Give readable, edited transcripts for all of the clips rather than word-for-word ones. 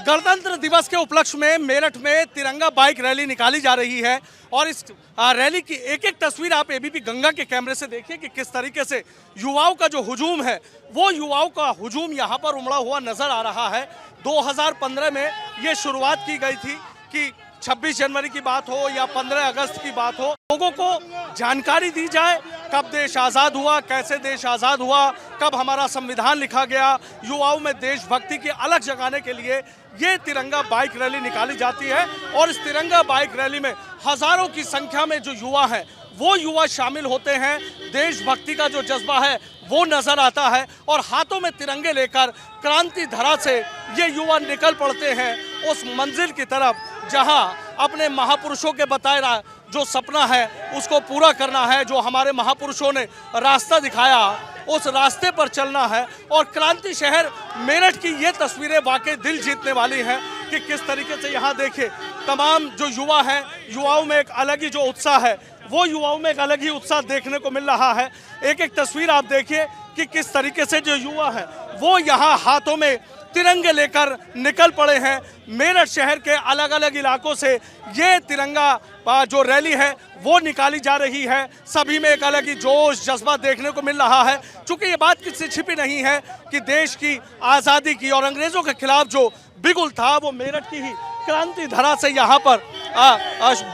गणतंत्र दिवस के उपलक्ष्य में मेरठ में तिरंगा बाइक रैली निकाली जा रही है और इस रैली की एक एक तस्वीर आप एबीपी गंगा के कैमरे से देखिए कि किस तरीके से युवाओं का जो हुजूम है वो युवाओं का हुजूम यहाँ पर उमड़ा हुआ नजर आ रहा है। 2015 में ये शुरुआत की गई थी कि 26 जनवरी की बात हो या 15 अगस्त की बात हो, लोगों को जानकारी दी जाए कब देश आज़ाद हुआ, कैसे देश आज़ाद हुआ, कब हमारा संविधान लिखा गया। युवाओं में देशभक्ति की अलग जगाने के लिए ये तिरंगा बाइक रैली निकाली जाती है और इस तिरंगा बाइक रैली में हजारों की संख्या में जो युवा हैं वो युवा शामिल होते हैं। देशभक्ति का जो जज्बा है वो नजर आता है और हाथों में तिरंगे लेकर क्रांति धरा से ये युवा निकल पड़ते हैं उस मंजिल की तरफ जहां अपने महापुरुषों के बताए जो सपना है उसको पूरा करना है। जो हमारे महापुरुषों ने रास्ता दिखाया उस रास्ते पर चलना है और क्रांति शहर मेरठ की ये तस्वीरें वाकई दिल जीतने वाली हैं कि किस तरीके से यहाँ देखिए तमाम जो युवा हैं, युवाओं में एक अलग ही जो उत्साह है वो युवाओं में एक अलग ही उत्साह देखने को मिल रहा है। एक एक तस्वीर आप देखिए कि किस तरीके से जो युवा है वो यहाँ हाथों में तिरंगे लेकर निकल पड़े हैं। मेरठ शहर के अलग अलग इलाकों से ये तिरंगा जो रैली है वो निकाली जा रही है। सभी में एक अलग ही जोश जज्बा देखने को मिल रहा है। चूंकि ये बात किसी छिपी नहीं है कि देश की आज़ादी की और अंग्रेजों के खिलाफ जो बिगुल था वो मेरठ की ही क्रांति धरा से यहाँ पर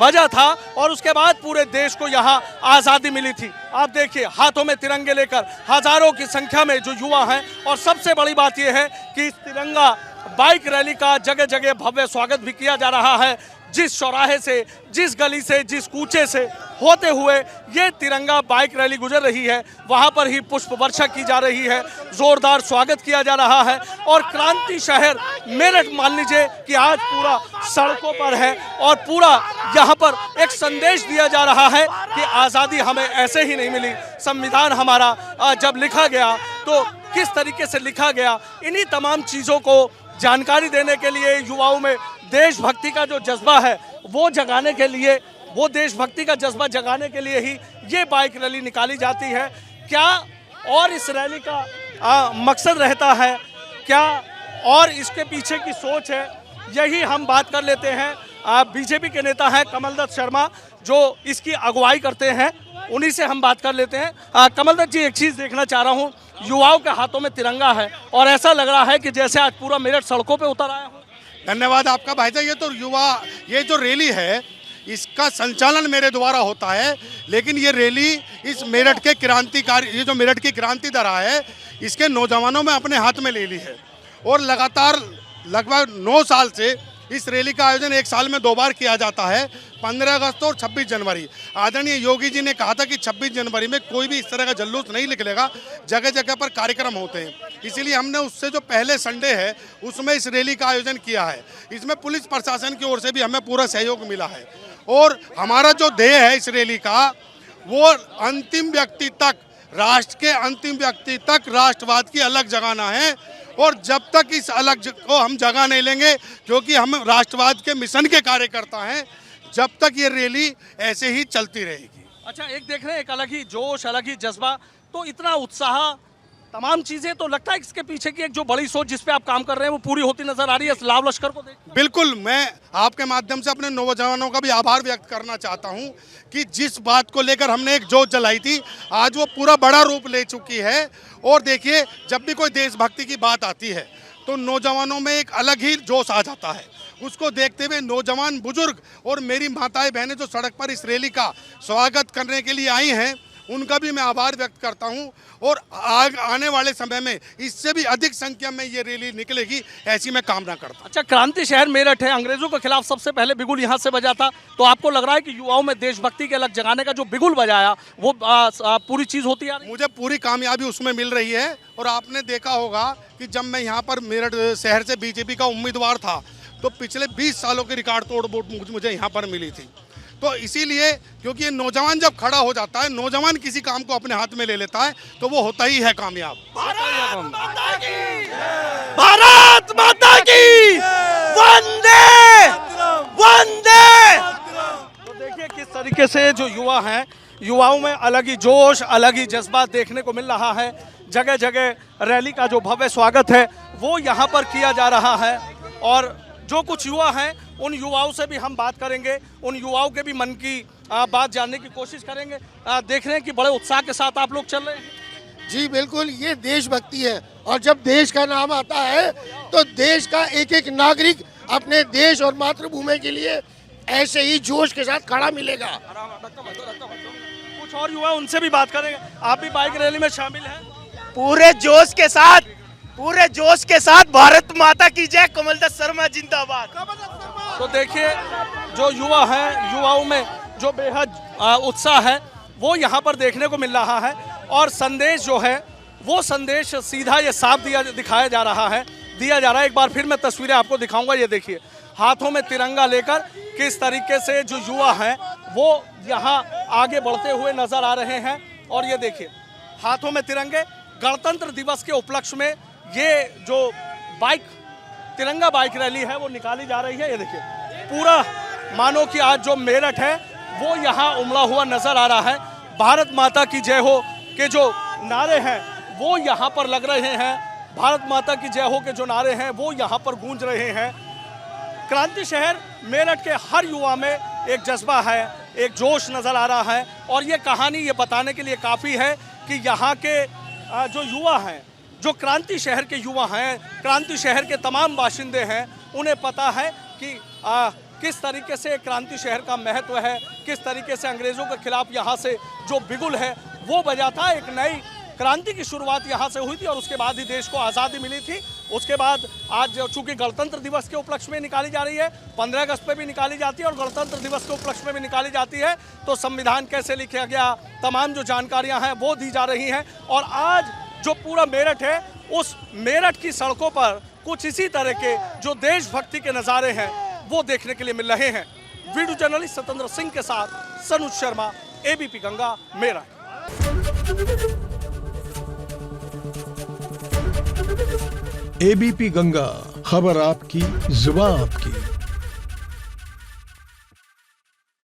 बजा था और उसके बाद पूरे देश को यहाँ आज़ादी मिली थी। आप देखिए हाथों में तिरंगे लेकर हजारों की संख्या में जो युवा हैं और सबसे बड़ी बात यह है कि इस तिरंगा बाइक रैली का जगह जगह भव्य स्वागत भी किया जा रहा है। जिस चौराहे से, जिस गली से, जिस कूचे से होते हुए ये तिरंगा बाइक रैली गुजर रही है वहाँ पर ही पुष्प वर्षा की जा रही है, जोरदार स्वागत किया जा रहा है और क्रांति शहर मेरठ मान लीजिए कि आज पूरा सड़कों पर है और पूरा यहाँ पर एक संदेश दिया जा रहा है कि आज़ादी हमें ऐसे ही नहीं मिली। संविधान हमारा जब लिखा गया तो किस तरीके से लिखा गया, इन्हीं तमाम चीज़ों को जानकारी देने के लिए युवाओं में देशभक्ति का जो जज्बा है वो जगाने के लिए, वो देशभक्ति का जज्बा जगाने के लिए ही ये बाइक रैली निकाली जाती है। क्या और इस रैली का मकसद रहता है, क्या और इसके पीछे की सोच है, यही हम बात कर लेते हैं। बीजेपी के नेता हैं कमलदत्त शर्मा जो इसकी अगुवाई करते हैं, उन्हीं से हम बात कर लेते हैं। कमलदत्त जी, एक चीज़ देखना चाह रहा हूँ, युवाओं के हाथों में तिरंगा है और ऐसा लग रहा है कि जैसे आज पूरा मेरठ सड़कों पे उतर आया हो। धन्यवाद आपका भाईजान। ये तो युवा, ये जो रैली है इसका संचालन मेरे द्वारा होता है, लेकिन ये रैली इस मेरठ के क्रांतिकारी, ये जो मेरठ की क्रांति धरा है इसके नौजवानों में अपने हाथ में ले ली है और लगातार लगभग 9 साल से इस रैली का आयोजन एक साल में 2 बार किया जाता है, 15 अगस्त और 26 जनवरी। आदरणीय योगी जी ने कहा था कि 26 जनवरी में कोई भी इस तरह का जुलूस नहीं निकलेगा, जगह जगह पर कार्यक्रम होते हैं, इसीलिए हमने उससे जो पहले संडे है उसमें इस रैली का आयोजन किया है। इसमें पुलिस प्रशासन की ओर से भी हमें पूरा सहयोग मिला है और हमारा जो ध्येय है इस रैली का वो अंतिम व्यक्ति तक, राष्ट्र के अंतिम व्यक्ति तक राष्ट्रवाद की अलग जगाना है और जब तक इस अलग को हम जगह नहीं लेंगे, क्योंकि हम राष्ट्रवाद के मिशन के कार्यकर्ता हैं, जब तक ये रैली ऐसे ही चलती रहेगी। अच्छा, एक देख रहे हैं एक अलग ही जोश, अलग ही जज्बा, तो इतना उत्साह, तमाम चीजें, तो लगता है इसके पीछे की एक जो बड़ी सोच जिस पे आप काम कर रहे हैं वो पूरी होती नजर आ रही है इस लाव लश्कर को देख। बिल्कुल, मैं आपके माध्यम से अपने नौजवानों का भी आभार व्यक्त करना चाहता हूं कि जिस बात को लेकर हमने एक जोश जलाई थी आज वो पूरा बड़ा रूप ले चुकी है। और देखिए, जब भी कोई देशभक्ति की बात आती है तो नौजवानों में एक अलग ही जोश आ जाता है। उसको देखते हुए नौजवान, बुजुर्ग और मेरी माताएं बहनें जो सड़क पर इस रैली का स्वागत करने के लिए आई हैं उनका भी मैं आभार व्यक्त करता हूं और आने वाले समय में इससे भी अधिक संख्या में ये रैली निकलेगी ऐसी मैं कामना करता हूं। अच्छा, क्रांति शहर मेरठ है, अंग्रेजों के खिलाफ सबसे पहले बिगुल यहाँ से बजा था, तो आपको लग रहा है कि युवाओं में देशभक्ति के अलग जगाने का जो बिगुल बजाया वो पूरी चीज़ होती है? मुझे पूरी कामयाबी उसमें मिल रही है और आपने देखा होगा कि जब मैं यहाँ पर मेरठ शहर से बीजेपी का उम्मीदवार था तो पिछले 20 सालों की रिकॉर्ड तोड़ वोट मुझे यहाँ पर मिली थी। तो इसीलिए, क्योंकि ये नौजवान जब खड़ा हो जाता है, नौजवान किसी काम को अपने हाथ में ले लेता है तो वो होता ही है कामयाब। भारत माता की, भारत माता की, वंदे वंदे। तो देखिए किस तरीके से जो युवा हैं, युवाओं में अलग ही जोश, अलग ही जज्बा देखने को मिल रहा है। जगह जगह रैली का जो भव्य स्वागत है वो यहाँ पर किया जा रहा है और जो कुछ युवा हैं उन युवाओं से भी हम बात करेंगे, उन युवाओं के भी मन की बात जानने की कोशिश करेंगे। देख रहे हैं कि बड़े उत्साह के साथ आप लोग चल रहे हैं। जी बिल्कुल, ये देशभक्ति है और जब देश का नाम आता है तो देश का एक एक नागरिक अपने देश और मातृभूमि के लिए ऐसे ही जोश के साथ खड़ा मिलेगा। कुछ और युवा उनसे भी बात करेंगे। आप भी बाइक रैली में शामिल हैं? पूरे जोश के साथ भारत माता की जय, कमलदत्त शर्मा जिंदाबाद। तो देखिए जो युवा हैं, युवाओं में जो बेहद उत्साह है वो यहाँ पर देखने को मिल रहा है और संदेश जो है वो संदेश सीधा ये साफ दिखाया जा रहा है। एक बार फिर मैं तस्वीरें आपको दिखाऊंगा। ये देखिए हाथों में तिरंगा लेकर किस तरीके से जो युवा हैं वो यहाँ आगे बढ़ते हुए नजर आ रहे हैं। और ये देखिए हाथों में तिरंगे, गणतंत्र दिवस के उपलक्ष्य में ये जो तिरंगा बाइक रैली है वो निकाली जा रही है। ये देखिए पूरा मानो कि आज जो मेरठ है वो यहाँ उमड़ा हुआ नजर आ रहा है। भारत माता की जय हो के जो नारे हैं वो यहाँ पर लग रहे हैं। भारत माता की जय हो के जो नारे हैं वो यहाँ पर गूंज रहे हैं। क्रांति शहर मेरठ के हर युवा में एक जज्बा है, एक जोश नजर आ रहा है। और ये कहानी ये बताने के लिए काफ़ी है कि यहाँ के जो युवा हैं, जो क्रांति शहर के युवा हैं, क्रांति शहर के तमाम बाशिंदे हैं, उन्हें पता है कि किस तरीके से क्रांति शहर का महत्व है, किस तरीके से अंग्रेज़ों के खिलाफ यहाँ से जो बिगुल है वो बजा था। एक नई क्रांति की शुरुआत यहाँ से हुई थी और उसके बाद ही देश को आज़ादी मिली थी। उसके बाद आज चूंकि गणतंत्र दिवस के उपलक्ष्य में निकाली जा रही है, 15 अगस्त पे भी निकाली जाती है और गणतंत्र दिवस के उपलक्ष्य में भी निकाली जाती है, तो संविधान कैसे लिखा गया, तमाम जो जानकारियाँ हैं वो दी जा रही हैं। और आज जो पूरा मेरठ है उस मेरठ की सड़कों पर कुछ इसी तरह के जो देशभक्ति के नज़ारे हैं वो देखने के लिए मिल रहे हैं। वीडियो जर्नलिस्ट सतेंद्र सिंह के साथ सनुज शर्मा, एबीपी गंगा, मेरठ। एबीपी गंगा, खबर आपकी, जुबान आपकी।